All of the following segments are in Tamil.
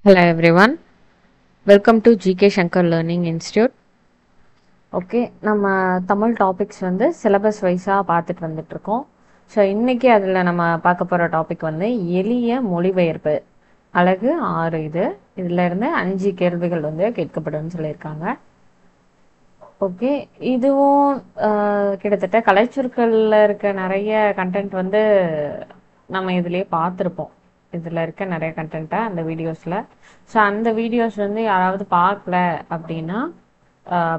Hello everyone, welcome to GK Shankar Learning Institute. Okay, நம்ம தமிழ் டாபிக்ஸ் வந்து சிலபஸ் வைஸாக பார்த்துட்டு வந்துட்ருக்கோம். ஸோ இன்றைக்கி அதில் நம்ம பார்க்க போகிற டாபிக் வந்து எளிய மொழிபெயர்ப்பு அழகு 6. இதிலேருந்து 5 கேள்விகள் வந்து கேட்கப்படும்னு சொல்லியிருக்காங்க. ஓகே, இதுவும் கிட்டத்தட்ட கலைச்சொற்களில் இருக்க நிறைய கண்டென்ட் வந்து நம்ம இதுலேயே பார்த்துருப்போம். இதில் இருக்க நிறைய கண்டென்ட்டை அந்த வீடியோஸில். ஸோ அந்த வீடியோஸ் வந்து யாராவது பார்க்கல அப்படின்னா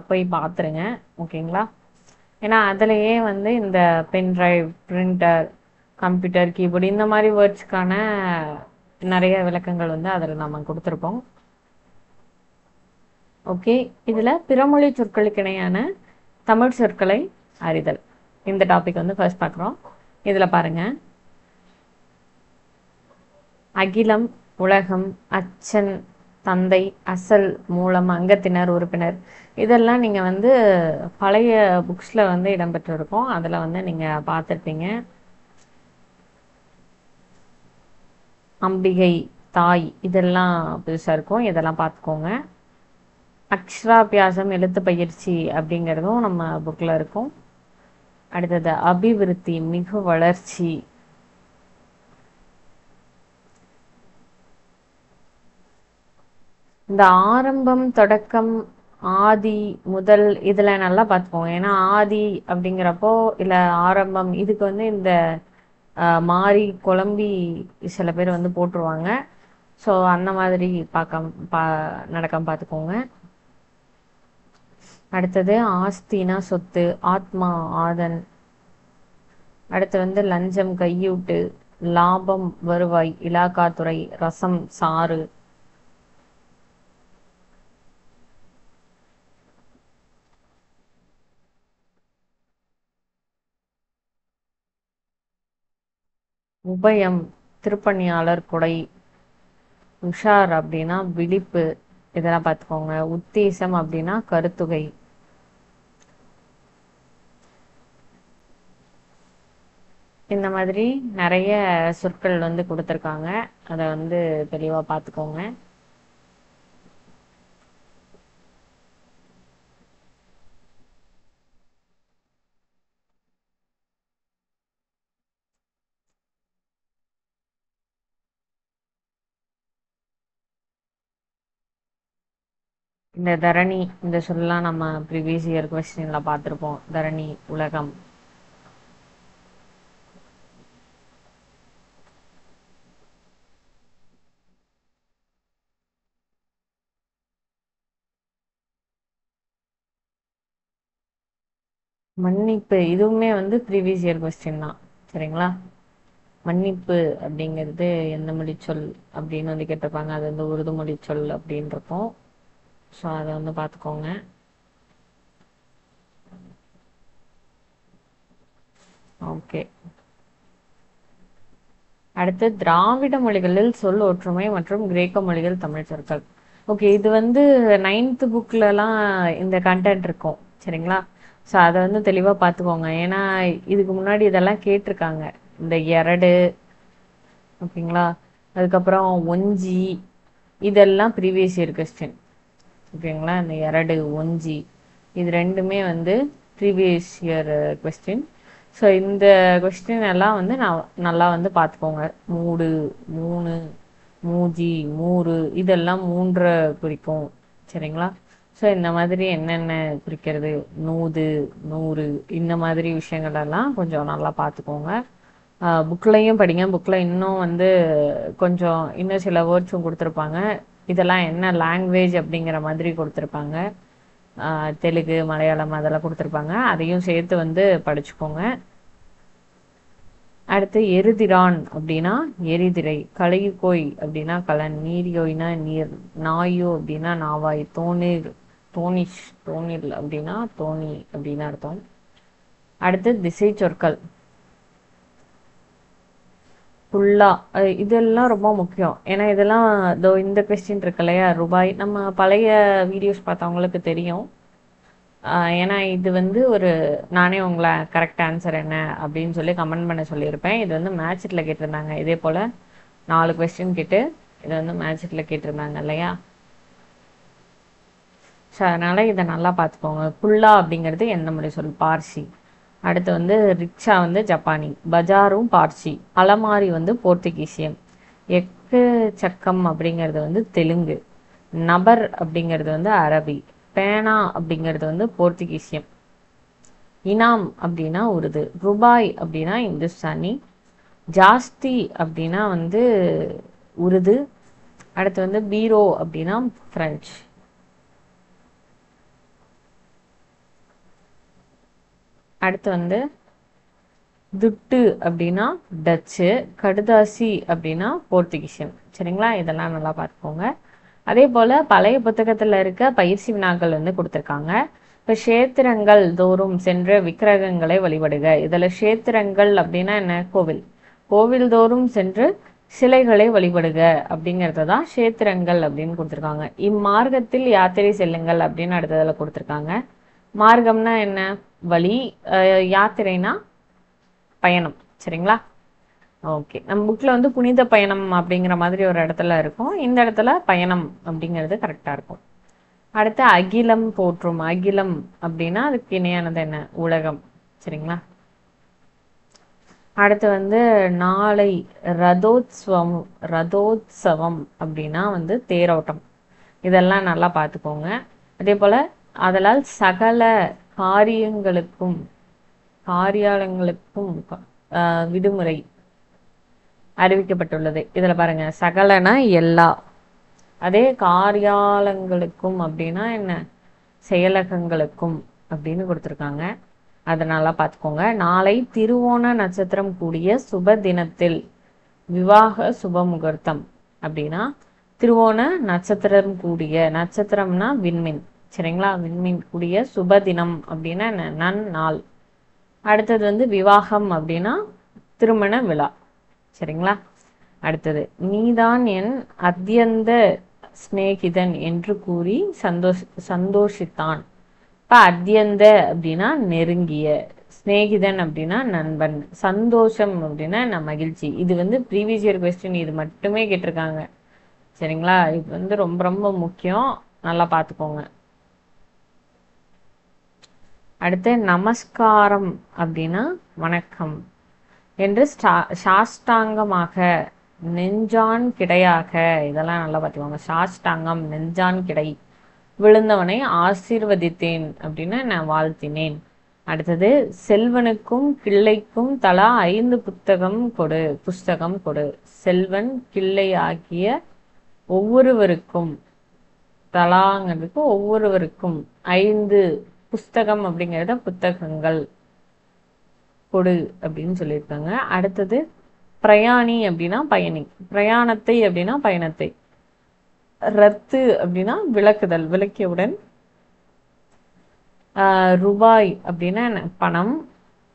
போய் பார்த்துருங்க, ஓகேங்களா? ஏன்னா அதுலேயே வந்து இந்த பென்ட்ரைவ், பிரிண்டர், கம்ப்யூட்டர், கீபோர்டு இந்த மாதிரி வேர்ட்ஸ்க்கான நிறைய விளக்கங்கள் வந்து அதில் நம்ம கொடுத்துருப்போம். ஓகே, இதில் பிறமொழி சொற்களுக்கு இணையான தமிழ் சொற்களை அறிதல், இந்த டாபிக் வந்து ஃபர்ஸ்ட் பார்க்குறோம். இதில் பாருங்கள், அகிலம், உலகம், அச்சன், தந்தை, அசல், மூலம், அங்கத்தினர், உறுப்பினர், இதெல்லாம் நீங்கள் வந்து பழைய புக்ஸில் வந்து இடம்பெற்றிருக்கோம். அதில் வந்து நீங்கள் பார்த்துருப்பீங்க. அம்பிகை, தாய், இதெல்லாம் புதுசாக இருக்கும், இதெல்லாம் பார்த்துக்கோங்க. அக்ஷராபியாசம், எழுத்து பயிற்சி அப்படிங்கிறதும் நம்ம புக்கில் இருக்கும். அடுத்தது அபிவிருத்தி, மிகு வளர்ச்சி. இந்த ஆரம்பம், தொடக்கம், ஆதி, முதல், இதில் நல்லா பார்த்துப்போம். ஏன்னா ஆதி அப்படிங்கிறப்போ இல்லை ஆரம்பம், இதுக்கு வந்து இந்த மாறி குழம்பி சில பேர் வந்து போட்டுருவாங்க. ஸோ அந்த மாதிரி நடக்காம பார்த்துக்கோங்க. அடுத்தது ஆஸ்தினா சொத்து, ஆத்மா, ஆதன். அடுத்து வந்து லஞ்சம், கையூட்டு, லாபம், வருவாய், இலாக்காத்துறை, ரசம், சாறு. உபயம், திருப்பணியாளர், கொடை. உஷார் அப்படின்னா விழிப்பு, இதெல்லாம் பார்த்துக்கோங்க. உத்தேசம் அப்படின்னா கருத்துகை. இந்த மாதிரி நிறைய சொற்கள் வந்து கொடுத்துருக்காங்க, அதை வந்து தெளிவாக பார்த்துக்கோங்க. இந்த தரணி, இந்த சொல்லலாம் நம்ம ப்ரீவியஸ் இயர் கொஸ்டின்ல பார்த்துருப்போம். தரணி, உலகம். மன்னிப்பு, இதுவுமே வந்து ப்ரீவியஸ் இயர் கொஸ்டின் தான், சரிங்களா? மன்னிப்பு அப்படிங்கிறது எந்த மொழி சொல் அப்படின்னு வந்து கேட்டிருப்பாங்க. அது வந்து உருது மொழி சொல் அப்படின்னு இருக்கும். ஸோ அதை வந்து பார்த்துக்கோங்க. ஓகே, அடுத்து திராவிட மொழிகளில் சொல் ஒற்றுமை மற்றும் கிரேக்க மொழிகள் தமிழ் சொற்கள். ஓகே, இது வந்து 9th புக்லலாம் இந்த கண்டென்ட் இருக்கும், சரிங்களா? ஸோ அதை வந்து தெளிவாக பார்த்துக்கோங்க. ஏன்னா இதுக்கு முன்னாடி இதெல்லாம் கேட்டிருக்காங்க. இந்த எரடு, ஓகேங்களா? அதுக்கப்புறம் ஒஞ்சி, இதெல்லாம் ப்ரீவியஸ் இயர் கொஸ்டின், ஓகேங்களா? இந்த எரடு, ஒஞ்சி, இது ரெண்டுமே வந்து ப்ரீவியஸ் இயர் கொஸ்டின். ஸோ இந்த கொஸ்டின் எல்லாம் வந்து நான் நல்லா வந்து பார்த்துக்கோங்க. மூடு, மூணு, மூஜி, மூறு, இதெல்லாம் மூன்றை குறிக்கும், சரிங்களா? ஸோ இந்த மாதிரி என்னென்ன குறிக்கிறது, நூது, நூறு, இந்த மாதிரி விஷயங்கள் எல்லாம் கொஞ்சம் நல்லா பார்த்துக்கோங்க. புக்லையும் படிங்க. புக்கில் இன்னும் வந்து கொஞ்சம் இன்னும் சில வேர்ட்ஸும் கொடுத்துருப்பாங்க. இதெல்லாம் என்ன லாங்குவேஜ் அப்படிங்கிற மாதிரி கொடுத்துருப்பாங்க. தெலுங்கு, மலையாளம் அதெல்லாம் கொடுத்துருப்பாங்க. அதையும் சேர்த்து வந்து படிச்சுக்கோங்க. அடுத்து எருதிரான் அப்படின்னா எரிதிரை, கலையுகோய் அப்படின்னா கலன், நீரியோய்னா நீர், நாயோ அப்படின்னா நாவாய், தோணிர், தோணிஷ், தோணில் அப்படின்னா தோணி அப்படின்னு அர்த்தம். அடுத்து திசை சொற்கள், ஃபுல்லா, இதெல்லாம் ரொம்ப முக்கியம். ஏன்னா இதெல்லாம் இந்த கொஸ்டின் இருக்கு இல்லையா, ரூபாய், நம்ம பழைய வீடியோஸ் பார்த்தவங்களுக்கு தெரியும். ஏன்னா இது வந்து ஒரு நானே உங்களை கரெக்ட் ஆன்சர் என்ன அப்படின்னு சொல்லி கமெண்ட் பண்ண சொல்லியிருப்பேன். இது வந்து மேட்ச்ல கேட்டிருந்தாங்க. இதே போல் 4 கொஸ்டின் கேட்டு இதை வந்து மேஜிக்ல கேட்டிருந்தாங்க இல்லையா? ஸோ அதனால இதை நல்லா பார்த்துக்கோங்க. குல்லா அப்படிங்கிறது எந்த மொழி சொல்? பார்சி. அடுத்து வந்து ரிக்ஷா வந்து ஜப்பானி, பஜாரும் பார்சி, அலமாரி வந்து போர்த்துகீசியம், எக்கு சக்கம் அப்படிங்கிறது வந்து தெலுங்கு, நபர் அப்படிங்கிறது வந்து அரபி, பேனா அப்படிங்கிறது வந்து போர்த்துகீசியம், இனாம் அப்படின்னா உருது, ரூபாய் அப்படின்னா இந்துஸ்தானி, ஜாஸ்தி அப்படின்னா வந்து உருது, அடுத்து வந்து பீரோ அப்படின்னா பிரெஞ்சு. அடுத்து வந்து துட்டு அப்படின்னா டச்சு, கடுதாசி அப்படின்னா போர்த்துகீசியம். சரிங்களா? இதெல்லாம் நல்லா பார்த்துக்கோங்க. அதே போல் பழைய புத்தகத்தில் இருக்க பயிற்சி வினாக்கள் வந்து கொடுத்துருக்காங்க. இப்போ க்ஷேத்திரங்கள் தோறும் சென்ற விக்கிரகங்களை வழிபடுக. இதில் க்ஷேத்திரங்கள் அப்படின்னா என்ன? கோவில். கோவில் தோறும் சென்று சிலைகளை வழிபடுக அப்படிங்கிறது தான் க்ஷேத்திரங்கள் அப்படின்னு கொடுத்துருக்காங்க. இம்மார்க்கத்தில் யாத்திரை செல்லுங்கள் அப்படின்னு அடுத்ததில் கொடுத்துருக்காங்க. மார்க்கம்னா என்ன? வழி. யாத்திரைனா பயணம். சரிங்களா? ஓகே. நம்ம புக்கில் வந்து புனித பயணம் அப்படிங்கிற மாதிரி ஒரு இடத்துல இருக்கும். இந்த இடத்துல பயணம் அப்படிங்கிறது கரெக்டாக இருக்கும். அடுத்து அகிலம் போற்றும். அகிலம் அப்படின்னா அதுக்கு இணையானது என்ன? உலகம். சரிங்களா? அடுத்து வந்து நாளை ரதோத்சவம். ரதோத்சவம் அப்படின்னா வந்து தேரோட்டம். இதெல்லாம் நல்லா பார்த்துக்கோங்க. அதே போல் அதனால் சகல காரியங்களுக்கும் காரியாலயங்களுக்கும் விடுமுறை அறிவிக்கப்பட்டுள்ளது. இதுல பாருங்க, சகலனா எல்லா. அதே காரியாலயங்களுக்கும் அப்படின்னா என்ன? செயலகங்களுக்கும் அப்படின்னு கொடுத்துருக்காங்க. அதனால பார்த்துக்கோங்க. நாளை திருவோண நட்சத்திரம் கூடிய சுப தினத்தில் விவாக சுப முகூர்த்தம் அப்படின்னா திருவோண நட்சத்திரம் கூடிய, நட்சத்திரம்னா விண்மீன். சரிங்களா? விண்மீன் கூடிய சுப தினம் அப்படின்னா நன்னாள். அடுத்தது வந்து விவாகம் அப்படின்னா திருமண விழா. சரிங்களா? அடுத்தது நீதான் என் அத்தியந்த சிநேகிதன் என்று கூறி சந்தோஷித்தான். இப்ப அத்தியந்த அப்படின்னா நெருங்கிய, சிநேகிதன் அப்படின்னா நண்பன், சந்தோஷம் அப்படின்னா மகிழ்ச்சி. இது வந்து ப்ரீவியஸ் இயர் கொஸ்டின், இது மட்டுமே கேட்டிருக்காங்க. சரிங்களா? இது வந்து ரொம்ப ரொம்ப முக்கியம், நல்லா பார்த்துக்கோங்க. அடுத்து நமஸ்காரம் அப்படின்னா வணக்கம் என்று சாஷ்டாங்கமாக, நெஞ்சான் கிடையாக, இதெல்லாம் நல்லா பார்த்துக்கோங்க. சாஷ்டாங்கம், நெஞ்சான் கிடை, விழுந்தவனை ஆசீர்வதித்தேன் அப்படின்னா நான் வாழ்த்தினேன். அடுத்தது செல்வனுக்கும் கிள்ளைக்கும் தலா 5 புஸ்தகம் கொடு. செல்வன் கிள்ளை ஆகிய ஒவ்வொருவருக்கும், தலாங்கிறதுக்கு ஒவ்வொருவருக்கும், 5 புஸ்தகம் அப்படிங்கிறத புத்தகங்கள் கொடு அப்படின்னு சொல்லியிருக்காங்க. அடுத்தது பிரயாணி அப்படின்னா பயணி, பிரயாணத்தை அப்படின்னா பயணத்தை, ரத்து அப்படின்னா விளக்குதல், விளக்கியவுடன், ரூபாய் அப்படின்னா என்ன? பணம்,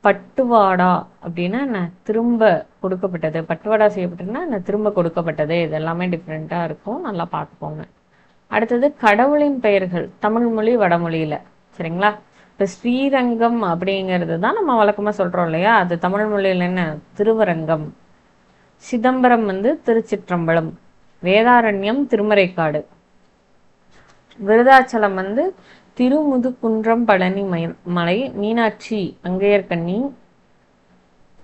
பட்டுவாடா அப்படின்னா என்ன? திரும்ப கொடுக்கப்பட்டது, பட்டுவாடா செய்யப்பட்டதுன்னா என்ன? திரும்ப கொடுக்கப்பட்டது. இதெல்லாமே டிஃப்ரெண்ட்டாக இருக்கும், நல்லா பார்த்துக்கோங்க. அடுத்தது கடவுளின் பெயர்கள், தமிழ் மொழி வடமொழியில். சரிங்களா? இப்போ ஸ்ரீரங்கம் அப்படிங்கிறது தான் நம்ம வழக்கமாக சொல்கிறோம் இல்லையா? அது தமிழ் மொழியில் என்ன? திருவரங்கம். சிதம்பரம் வந்து திருச்சிற்றம்பலம், வேதாரண்யம் திருமறைக்காடு, விருதாச்சலம் வந்து திருமுதுகுன்றம் பழனி மலை, மீனாட்சி அங்கையர்கண்ணி.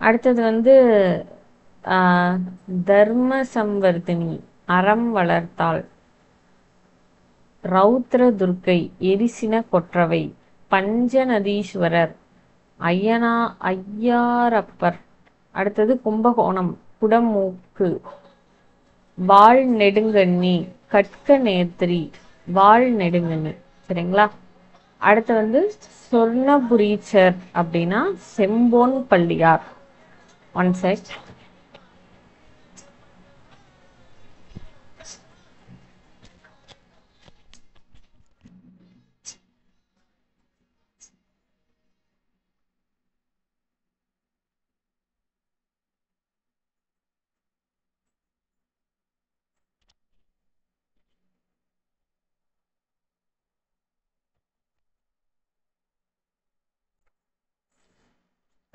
அடுத்தது வந்து தர்ம சம்வர்தினி, அறம் வளர்த்தாள், ரௌத்ர துர்க்கை, எரிசின கொற்றவை, பஞ்சநதீஸ்வரர், ஐயாரப்பர். அடுத்தது கும்பகோணம், குடமூக்கு, வாள் நெடுங்கண்ணி, கட்க நேத்திரி, வாள் நெடுங்கண்ணி. சரிங்களா? அடுத்து வந்து சொர்ணபுரீச்சர் அப்படின்னா செம்போன் பள்ளியார். One check.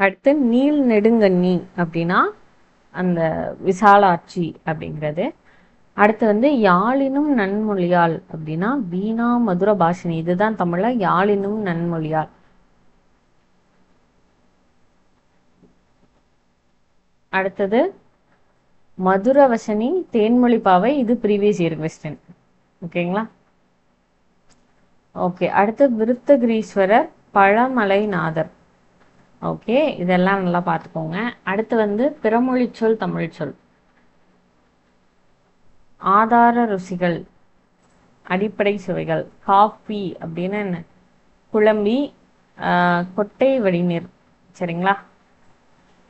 அடுத்து நீல் நெடுங்கண்ணி அப்படின்னா அந்த விசாலாட்சி அப்படிங்கிறது. அடுத்து வந்து யாழினும் நன்மொழியால் அப்படின்னா வீணா மதுர பாஷினி. இதுதான் தமிழ்ல யாழினும் நன்மொழியால். அடுத்தது மதுரவசனி தேன்மொழி பாவை. இது ப்ரீவியஸ் இயர் கொஸ்டின். ஓகேங்களா? ஓகே. அடுத்து விருத்தகிரீஸ்வரர் பழமலைநாதர். ஓகே, இதெல்லாம் நல்லா பார்த்துக்கோங்க. அடுத்து வந்து பிறமொழி சொல் தமிழ் சொல். ஆதார ருசிகள், அடிப்படை சுவைகள். காஃபி அப்படின்னு என்ன? குழம்பி, கொட்டை வடிநீர். சரிங்களா?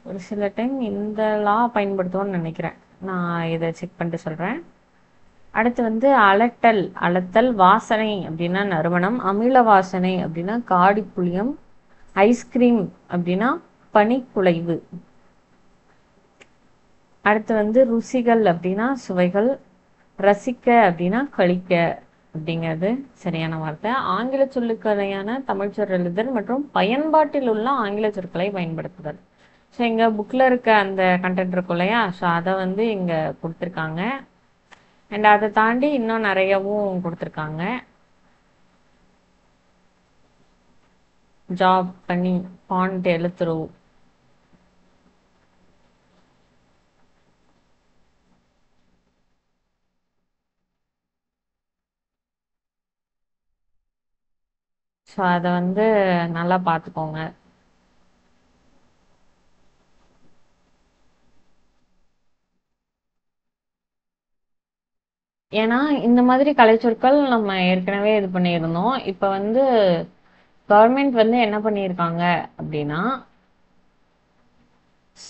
ஒரு சில டைம் இந்த லா பயன்படுத்துவோம்னு நினைக்கிறேன். நான் இதை செக் பண்ணிட்டு சொல்கிறேன். அடுத்து வந்து அலட்டல், அலத்தல். வாசனை அப்படின்னா நறுமணம். அமில வாசனை அப்படின்னா காடி புளியம். ஐஸ்கிரீம் அப்படின்னா பனிக்குலைவு. அடுத்து வந்து ருசிகள் அப்படின்னா சுவைகள். ரசிக்க அப்படின்னா கழிக்க அப்படிங்கிறது சரியான வார்த்தை. ஆங்கில சொல்லுக்களையான தமிழ் சொல் எழுதுதல் மற்றும் பயன்பாட்டில் உள்ள ஆங்கில சொற்களை பயன்படுத்துதல். ஸோ இங்கே புக்கில் இருக்க அந்த கண்டென்ட் இருக்கும் இல்லையா, ஸோ அதை வந்து இங்கே கொடுத்துருக்காங்க. அண்ட் அதை தாண்டி இன்னும் நிறையவும் கொடுத்துருக்காங்க. ஜாப், பண்ணி, பாண்ட், எழுத்துருவு. ஸோ அதை வந்து நல்லா பார்த்துக்கோங்க. ஏன்னா இந்த மாதிரி கலைச்சொற்கள் நம்ம ஏற்கனவே இது பண்ணியிருந்தோம். இப்போ வந்து கவர்மெண்ட் வந்து என்ன பண்ணியிருக்காங்க அப்படின்னா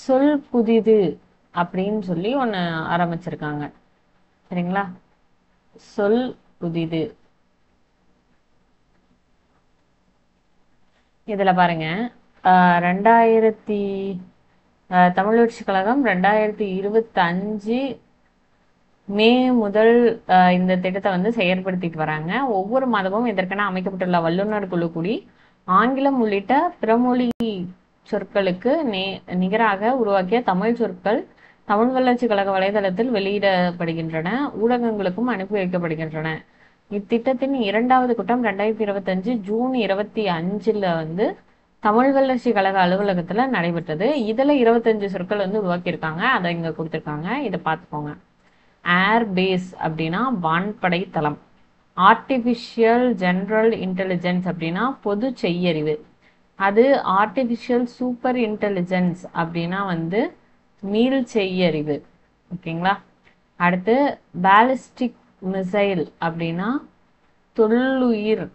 சொல் புதிது அப்படின்னு சொல்லி ஒன்று ஆரம்பிச்சிருக்காங்க. சரிங்களா? சொல் புதிது. இதில் பாருங்க, 2000 தமிழ் வளர்ச்சிக் கழகம் 2025 மே முதல் இந்த திட்டத்தை வந்து செயற்படுத்திட்டு வராங்க. ஒவ்வொரு மாதமும் இதற்கென அமைக்கப்பட்டுள்ள வல்லுநர் குழு கூடி ஆங்கிலம் உள்ளிட்ட பிறமொழி சொற்களுக்கு நிகராக உருவாக்கிய தமிழ் சொற்கள் தமிழ் வளர்ச்சி கழக வலைதளத்தில் வெளியிடப்படுகின்றன, ஊடகங்களுக்கும் அனுப்பி வைக்கப்படுகின்றன. இத்திட்டத்தின் 2வது கூட்டம் 2025 ஜூன் 25 வந்து தமிழ் வளர்ச்சி கழக அலுவலகத்துல நடைபெற்றது. இதுல 25 சொற்கள் வந்து உருவாக்கியிருக்காங்க. அதை இங்க கொடுத்துருக்காங்க, இதை பார்த்துக்கோங்க. ஏர் பேஸ் அப்படின்னா வான்படை தளம். ஆர்டிஃபிஷியல் ஜெனரல் இன்டெலிஜென்ஸ் அப்படின்னா பொது செய்யறிவு. அது ஆர்டிஃபிஷியல் சூப்பர் இன்டெலிஜென்ஸ் அப்படின்னா வந்து மீள் செய்யறிவு. ஓகேங்களா? அடுத்து பாலிஸ்டிக் மிசைல் அப்படின்னா தொல்லுயிர்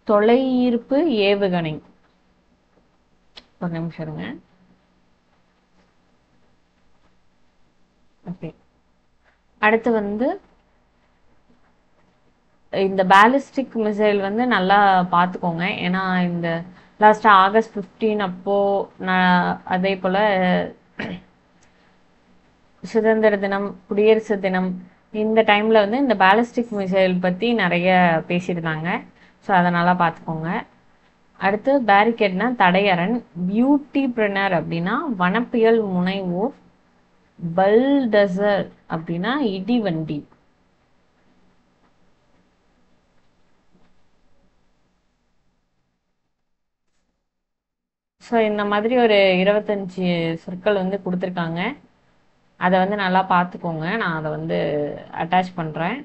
தொலைஈர்ப்பு ஏவுகணை. ஒரு நிமிஷம் இருங்க. ஓகே. அடுத்து வந்து இந்த பாலிஸ்டிக் மிசைல் வந்து நல்லா பார்த்துக்கோங்க. ஏன்னா இந்த லாஸ்ட் ஆகஸ்ட் 15 அப்போ அதே போல சுதந்திர தினம், குடியரசு தினம், இந்த டைம்ல வந்து இந்த பாலிஸ்டிக் மிசைல் பத்தி நிறைய பேசியிருந்தாங்க. ஸோ அதை நல்லா பார்த்துக்கோங்க. அடுத்து பேரிகேட்னா தடையரண். பியூட்டி பிரினர் அப்படின்னா வனப்பியல் முனைவோர். பல்டசர் அப்படின்னா இடிவண்டி. ஸோ இந்த மாதிரி ஒரு 25 சொற்கள் வந்து கொடுத்துருக்காங்க. அதை வந்து நல்லா பார்த்துக்கோங்க. நான் அதை வந்து அட்டாச் பண்ணுறேன்.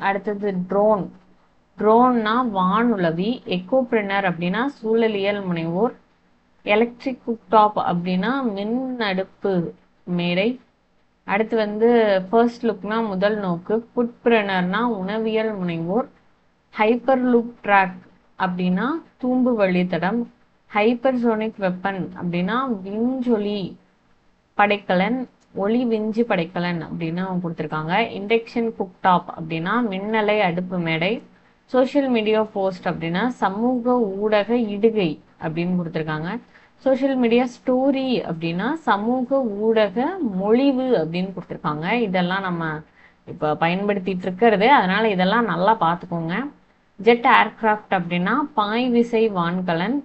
அடுத்தது ட்ரோன். ட்ரோன்னா வானுளவி. எக்கோபிரினர் அப்படின்னா சூழலியல் முனைவோர். எலக்ட்ரிக் குக்டாப் அப்படின்னா மின் அடுப்பு மேடை. அடுத்து வந்து ஃபர்ஸ்ட் லுக்னா முதல் நோக்கு. ஃபுட்பிரினர்னா உணவியல் முனைவோர். ஹைப்பர் லூப் ட்ராக் அப்படின்னா தூம்பு வழித்தடம். ஹைப்பர்சோனிக் வெப்பன் அப்படின்னா விஞ்சொலி படைக்கலன். ஒளி விஞ்சு படைக்கலன் அப்படின்னு கொடுத்துருக்காங்க. இண்டக்ஷன் குக்டாப் அப்படின்னா மின்னலை அடுப்பு மேடை. சோஷியல் மீடியா போஸ்ட் அப்படின்னா சமூக ஊடக இடுகை அப்படின்னு கொடுத்துருக்காங்க. சோஷியல் மீடியா ஸ்டோரி அப்படின்னா சமூக ஊடக மொழிவு அப்படின்னு கொடுத்துருக்காங்க. இதெல்லாம் நம்ம இப்போ பயன்படுத்திட்டு இருக்கிறது, அதனால இதெல்லாம் நல்லா பார்த்துக்கோங்க. ஜெட் ஏர்கிராஃப்ட் அப்படின்னா பாய் விசை வான்கலன்.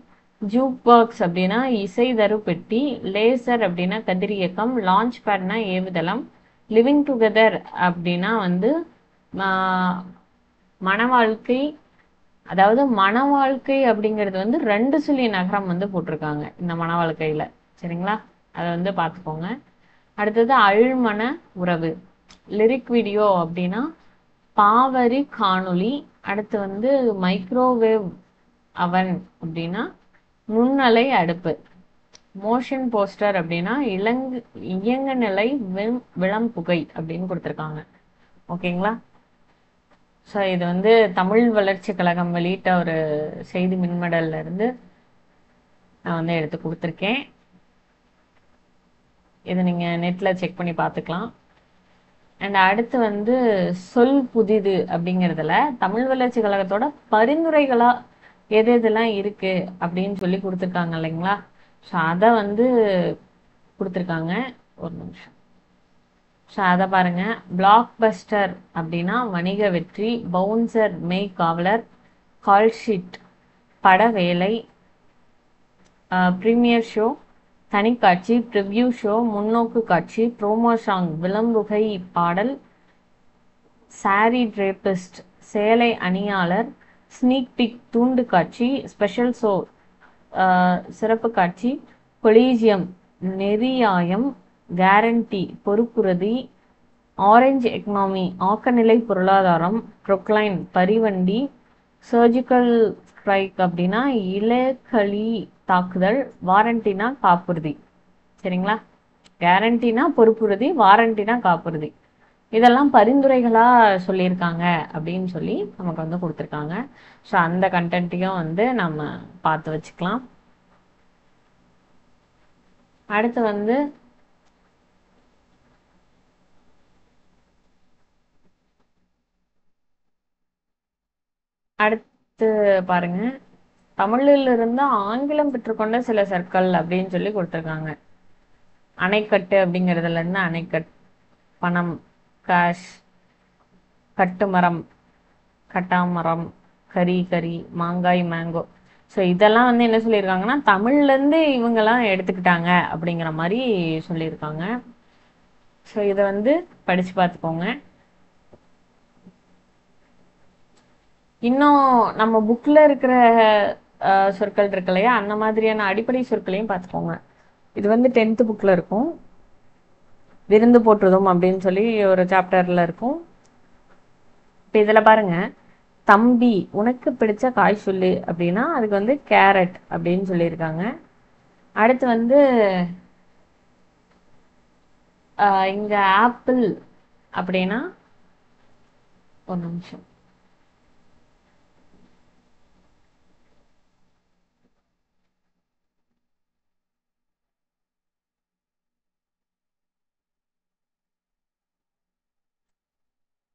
ஜூக் பாக்ஸ் அப்படின்னா இசை தரு பெட்டி, லேசர் அப்படின்னா கதிரியக்கம், லான்ச் பேட்னா ஏவுதளம், லிவிங் டுகெதர் அப்படின்னா வந்து மன வாழ்க்கை. அதாவது மன வாழ்க்கை அப்படிங்கிறது வந்து 2 சுழி நகரம் வந்து போட்டிருக்காங்க இந்த மன வாழ்க்கையில. சரிங்களா, அதை வந்து பார்த்துக்கோங்க. அடுத்தது அழ்மன உறவு. லிரிக் வீடியோ அப்படின்னா பாவரி காணொளி. அடுத்து வந்து மைக்ரோவேவ் அவன் அப்படின்னா நுண்ணலை அடுப்பு. மோஷன் போஸ்டர் அப்படின்னா இயங்க நிலை விளம்புகை அப்படின்னு கொடுத்துருக்காங்க. ஓகேங்களா. ஸோ இது வந்து தமிழ் வளர்ச்சி கழகம் வெளியிட்ட ஒரு செய்தி மின்மடல்ல இருந்து நான் வந்து எடுத்து கொடுத்துருக்கேன். இதை நீங்கள் நெட்டில் செக் பண்ணி பார்த்துக்கலாம். அண்ட் அடுத்து வந்து சொல் புதிது அப்படிங்கிறதுல தமிழ் வளர்ச்சி கழகத்தோட பரிந்துரைகளா எது எதெல்லாம் இருக்கு அப்படின்னு சொல்லி கொடுத்துருக்காங்க இல்லைங்களா. ஸோ அதை வந்து கொடுத்துருக்காங்க. ஒரு நிமிஷம். ஸோ அதை பாருங்க. பிளாக் பஸ்டர் அப்படின்னா வணிக வெற்றி, பவுன்சர் மெய் காவலர், கால்ஷீட் பட வேலை, ப்ரீமியர் ஷோ தனிக்காட்சி, ப்ரிவ்யூ ஷோ முன்னோக்கு காட்சி, ப்ரோமோ சாங் விளம்புகை பாடல், சாரி ட்ரேபிஸ்ட் சேலை அணியாளர், ஸ்னீக் பிக் துண்டு காட்சி, ஸ்பெஷல் ஷோ சிறப்பு காட்சி, கொலீஜியம் நெறியாயம், கேரண்டி பொறுப்புறுதி, ஆரஞ்சு எக்கனாமி ஆக்கநிலை பொருளாதாரம், ப்ரொக்ளைன் பரிவண்டி, சர்ஜிக்கல் ஸ்ட்ரைக் அப்படின்னா இலக்களி தாக்குதல், வாரண்டினா காப்புறுதி. சரிங்களா, கேரண்டினா பொறுப்புறுதி, வாரண்டினா காப்புறுதி. இதெல்லாம் பரிந்துரைகளா சொல்லியிருக்காங்க அப்படின்னு சொல்லி நமக்கு வந்து கொடுத்துருக்காங்க. ஸோ அந்த கண்டென்ட்டையும் வந்து நம்ம பார்த்து வச்சுக்கலாம். அடுத்து வந்து அடுத்து பாருங்க. தமிழில் இருந்து ஆங்கிலம் பெற்றுக்கொண்ட சில சொற்கள் அப்படின்னு சொல்லி கொடுத்துருக்காங்க. அணைக்கட்டு அப்படிங்கிறதுல இருந்து அணைக்கட், பணம் கேஷ், கட்டுமரம் கட்டாமரம், கறி கறி, மாங்காய் மேங்கோ. ஸோ இதெல்லாம் வந்து என்ன சொல்லியிருக்காங்கன்னா தமிழ்லேருந்து இவங்கெல்லாம் எடுத்துக்கிட்டாங்க அப்படிங்கிற மாதிரி சொல்லியிருக்காங்க. ஸோ இதை வந்து படித்து பார்த்துக்கோங்க. இன்னும் நம்ம புக்கில் இருக்கிற சொற்கள் இருக்கு இல்லையா, அந்த மாதிரியான அடிப்படை சொற்களையும் பார்த்துக்கோங்க. இது வந்து 10th புக்கில் இருக்கும். விருந்து போற்றுதும் அப்படின்னு சொல்லி ஒரு சாப்டரில் இருக்கும். இப்போ இதில் பாருங்க, தம்பி உனக்கு பிடிச்ச காய் சொல்லு அப்படின்னா அதுக்கு வந்து கேரட் அப்படின்னு சொல்லியிருக்காங்க. அடுத்து வந்து இங்க ஆப்பிள் அப்படின்னா, ஒரு நிமிஷம்.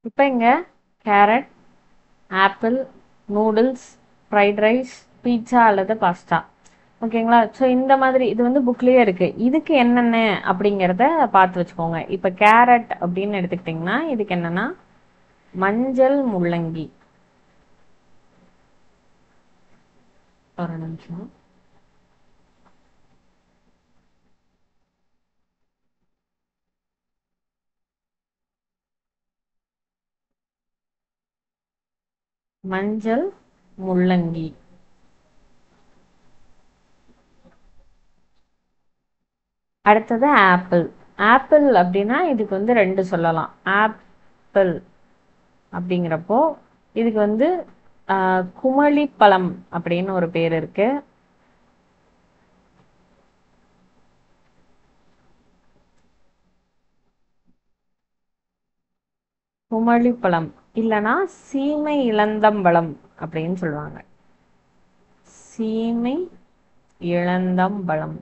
இப்போ இங்க carrot, apple, noodles, fried rice, pizza அல்லது பாஸ்தா. ஓகேங்களா. ஸோ இந்த மாதிரி இது வந்து புக்லேயே இருக்கு. இதுக்கு என்னென்ன அப்படிங்கிறத பார்த்து வச்சுக்கோங்க. இப்போ கேரட் அப்படின்னு எடுத்துக்கிட்டிங்கன்னா இதுக்கு என்னன்னா மஞ்சள் முள்ளங்கி. ஒரு நிமிஷம். மஞ்சள் முள்ளங்கி. அடுத்தது ஆப்பிள். ஆப்பிள் அப்படின்னா இதுக்கு வந்து 2 சொல்லலாம். ஆப்பிள் அப்படிங்கிறப்போ இதுக்கு வந்து குமளி பழம் அப்படின்னு ஒரு பேர் இருக்கு. குமளி பழம் இல்லைன்னா சீமை இளந்தம்பழம் அப்படின்னு சொல்லுவாங்க. சீமை இளந்தம்பழம்.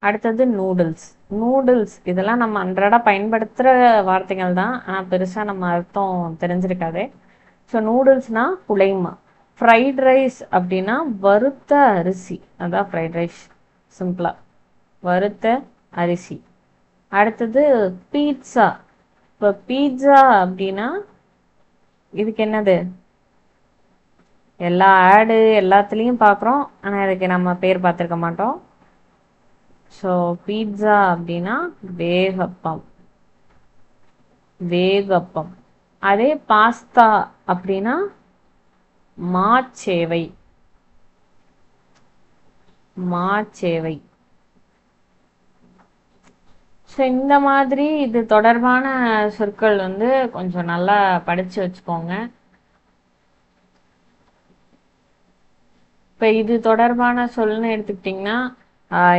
அடுத்தது நூடுல்ஸ். நூடுல்ஸ் இதெல்லாம் நம்ம அன்றாட பயன்படுத்துகிற வார்த்தைகள் தான், ஆனால் பெருசாக நம்ம அர்த்தம் தெரிஞ்சிருக்காது. ஸோ நூடுல்ஸ்னா புலைமா. ஃப்ரைட் ரைஸ் அப்படின்னா வறுத்த அரிசி, அதான் ஃப்ரைட் ரைஸ். சிம்பிளா வறுத்த அரிசி. அடுத்தது பீட்சா இப்போ பீட்சா அப்படின்னா இதுக்கு என்னது? எல்லா ஆடு எல்லாத்துலேயும் பார்க்குறோம், ஆனால் இதுக்கு நம்ம பேர் பார்த்துருக்க மாட்டோம். ஸோ பீட்சா அப்படின்னா வேகப்பம். வேகப்பம். அதே பாஸ்தா அப்படின்னா மாச்சேவை. மாச்சேவை. ஸோ இந்த மாதிரி இது தொடர்பான சொற்கள் வந்து கொஞ்சம் நல்லா படிச்சு வச்சுக்கோங்க. இப்போ இது தொடர்பான சொல்லுன்னு எடுத்துக்கிட்டிங்கன்னா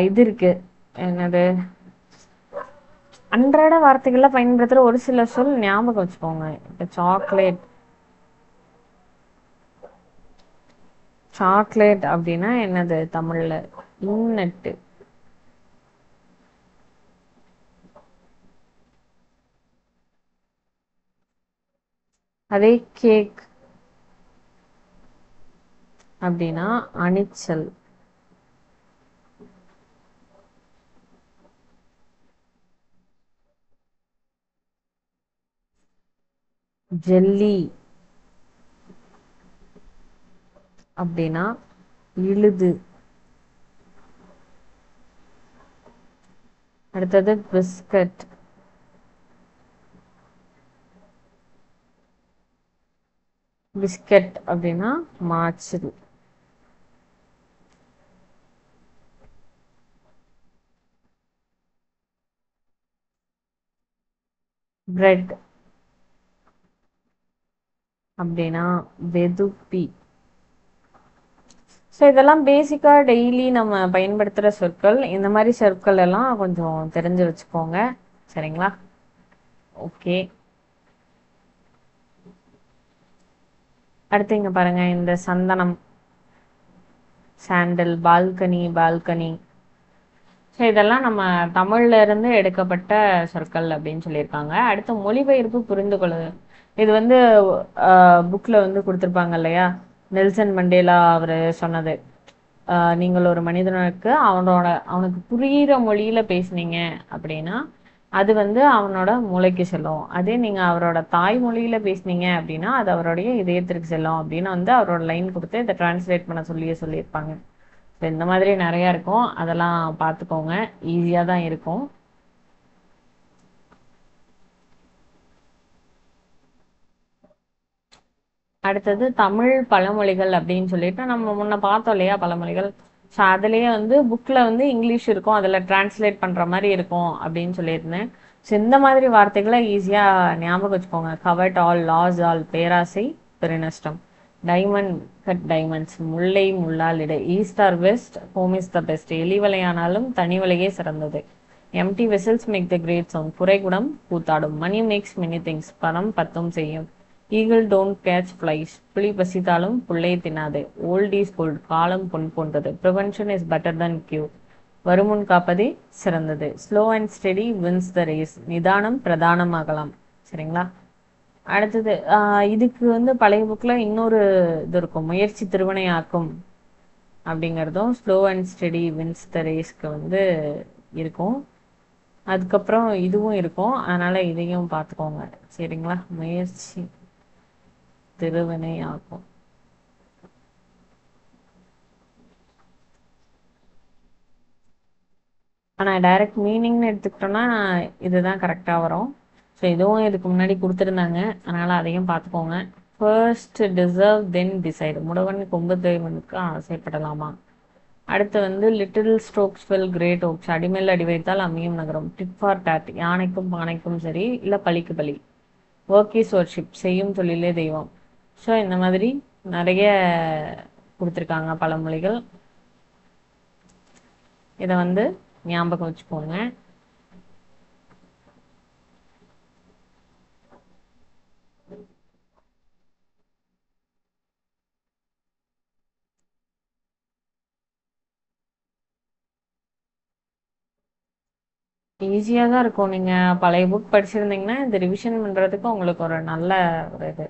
இது இருக்கு, என்னது, அன்றாட வார்த்தைகள்ல பயன்படுத்துற ஒரு சில சொல் ஞாபகம் வச்சுக்கோங்க. இப்போ சாக்லேட். சாக்லேட் அப்படின்னா என்னது தமிழ்ல? இன்னட்டு. அதே கேக் அப்படின்னா அணிச்சல். ஜெல்லி அப்படின்னா இழுது. அடுத்தது பிஸ்கட். பிஸ்கட் அப்படின்னா மாச்சல். பிரெட் அப்படின்னா வெதுப்பி. ஸோ இதெல்லாம் பேசிக்கா டெய்லி நம்ம பயன்படுத்துகிற சொற்கள். இந்த மாதிரி சொற்கள் எல்லாம் கொஞ்சம் தெரிஞ்சு வச்சுக்கோங்க, சரிங்களா? ஓகே. அடுத்து இங்க பாருங்க, இந்த சந்தனம், சாண்டல், பால்கனி, பால்கனி. ஸோ இதெல்லாம் நம்ம தமிழ்ல இருந்து எடுக்கப்பட்ட சொற்கள் அப்படின்னு சொல்லியிருக்காங்க. அடுத்து மொழிபெயர்ப்பு புரிந்து கொள்ளுது. இது வந்து புக்ல வந்து கொடுத்துருப்பாங்க இல்லையா, நெல்சன் மண்டேலா அவர் சொன்னது. நீங்கள் ஒரு மனிதனுக்கு அவனுக்கு புரிகிற மொழியில பேசுனீங்க அப்படின்னா அது வந்து அவனோட மூளைக்கு செல்லும். அதே நீங்க அவரோட தாய்மொழியில பேசுனீங்க அப்படின்னா அது அவருடைய இதயத்திற்கு செல்லும் அப்படின்னு வந்து அவரோட லைன் கொடுத்து இதை டிரான்ஸ்லேட் பண்ண சொல்லியிருப்பாங்க. ஸோ இந்த மாதிரி நிறைய இருக்கும், அதெல்லாம் பார்த்துக்கோங்க, ஈஸியாக தான் இருக்கும். அடுத்தது தமிழ் பழமொழிகள் அப்படின்னு சொல்லிட்டு நம்ம முன்ன பார்த்தோம் இல்லையா பழமொழிகள். ஸோ அதுலேயே வந்து புக்கில் வந்து இங்கிலீஷ் இருக்கும், அதில் டிரான்ஸ்லேட் பண்ணுற மாதிரி இருக்கும் அப்படின்னு சொல்லியிருந்தேன். ஸோ இந்த மாதிரி வார்த்தைகளை ஈஸியாக ஞாபகம் வச்சுக்கோங்க. கவர்ட் ஆல், லாஸ் ஆல், பேராசை பெருநஷ்டம், டைமண்ட் கட் டைமண்ட்ஸ், முல்லை முள்ளால் இடை, east or west, home is the best, எலி வலையானாலும் தனி வலையே சிறந்தது, empty vessels make the great sound, குறைகுடம் கூத்தாடும், மணி மேக்ஸ் மெனி திங்ஸ், பணம் பத்தும் செய்யும், ஈகிள் டோன்ட் கேட்ச் ஃப்ளைஸ், புலி பசித்தாலும் புல்லை தின்னாது, ஓல்ட் இஸ் கோல்ட், காலம் பொன் போன்றது, prevention is better than cure, வருமுன் காப்பதே சிறந்தது, slow and steady wins the race, நிதானம் பிரதானமாகலாம். சரிங்களா? அடுத்தது இதுக்கு வந்து பழைய புக்கில் இன்னொரு இது இருக்கும், முயற்சி திருவினையாக்கும் அப்படிங்கிறதும் slow and steady wins the ரேஸ்க்கு வந்து இருக்கும். அதுக்கப்புறம் இதுவும் இருக்கும், அதனால இதையும் பார்த்துக்கோங்க, சரிங்களா? முயற்சி திருவினையாக்கும். ஆனால் டைரக்ட் மீனிங்னு எடுத்துக்கிட்டோம்னா இதுதான் கரெக்டாக வரும். ஸோ இதுவும் இதுக்கு முன்னாடி கொடுத்துருந்தாங்க, அதனால் அதையும் பார்த்துக்கோங்க. ஃபர்ஸ்ட் டிசர்வ் தென் டிசைடு, முடவன் கொம்பு தேவனுக்கு ஆசைப்படலாமா. அடுத்து வந்து little strokes fell great oaks, அடிமேல் அடி வைத்தால் அமையும் நகரம், டிட் ஃபார் டாட், யானைக்கும் பானைக்கும் சரி இல்லை பலிக்கு பலி, ஒர்க் இஸ் ஒர்ஷிப், செய்யும் தொழிலே தெய்வம். ஸோ இந்த மாதிரி நிறைய கொடுத்துருக்காங்க பழமொழிகள். இதை வந்து ஞாபகம் வச்சுக்கோங்க. ஈஸியாக தான் இருக்கும். நீங்கள் பழைய புக் படிச்சிருந்தீங்கன்னா இந்த ரிவிஷன் பண்ணுறதுக்கு உங்களுக்கு ஒரு நல்ல ஒரு இது.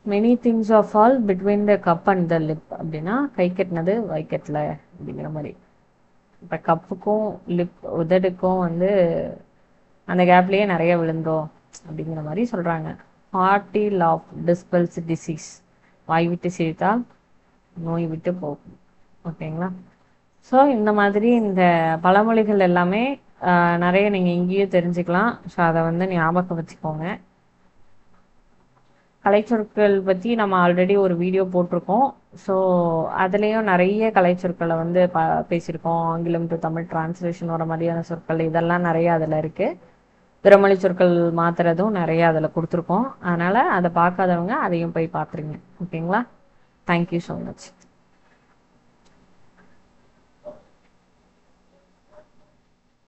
Many things of all between the cup and the lip அப்படின்னா கை கட்டினது வைக்கட்டில் அப்படிங்கிற மாதிரி. இப்போ கப்புக்கும் லிப் உதடுக்கும் வந்து அந்த கேப்லேயே நிறைய விழுந்தோம் அப்படிங்கிற மாதிரி சொல்கிறாங்க. ஹார்ட்டி லாஃப் டிஸ்பல்ஸ் டிசீஸ், வாய் விட்டு சிரித்தால் நோய் விட்டு போகும். ஓகேங்களா? ஸோ இந்த மாதிரி இந்த பழமொழிகள் எல்லாமே நிறைய நீங்கள் இங்கேயும் தெரிஞ்சுக்கலாம். ஸோ அதை வந்து ஞாபகம் வச்சுக்கோங்க. கலைச்சொற்கள் பற்றி நம்ம ஆல்ரெடி ஒரு வீடியோ போட்டிருக்கோம். ஸோ அதுலேயும் நிறைய கலைச்சொற்களை வந்து பேசியிருக்கோம். ஆங்கிலம் டு தமிழ் டிரான்ஸ்லேஷன் வர மாதிரியான சொற்கள் இதெல்லாம் நிறைய அதில் இருக்குது. பிறமொழி சொற்கள் மாற்றுறதும் நிறைய அதில் கொடுத்துருக்கோம். அதனால் அதை பார்க்காதவங்க அதையும் போய் பார்த்துருங்க. ஓகேங்களா? Thank you so much.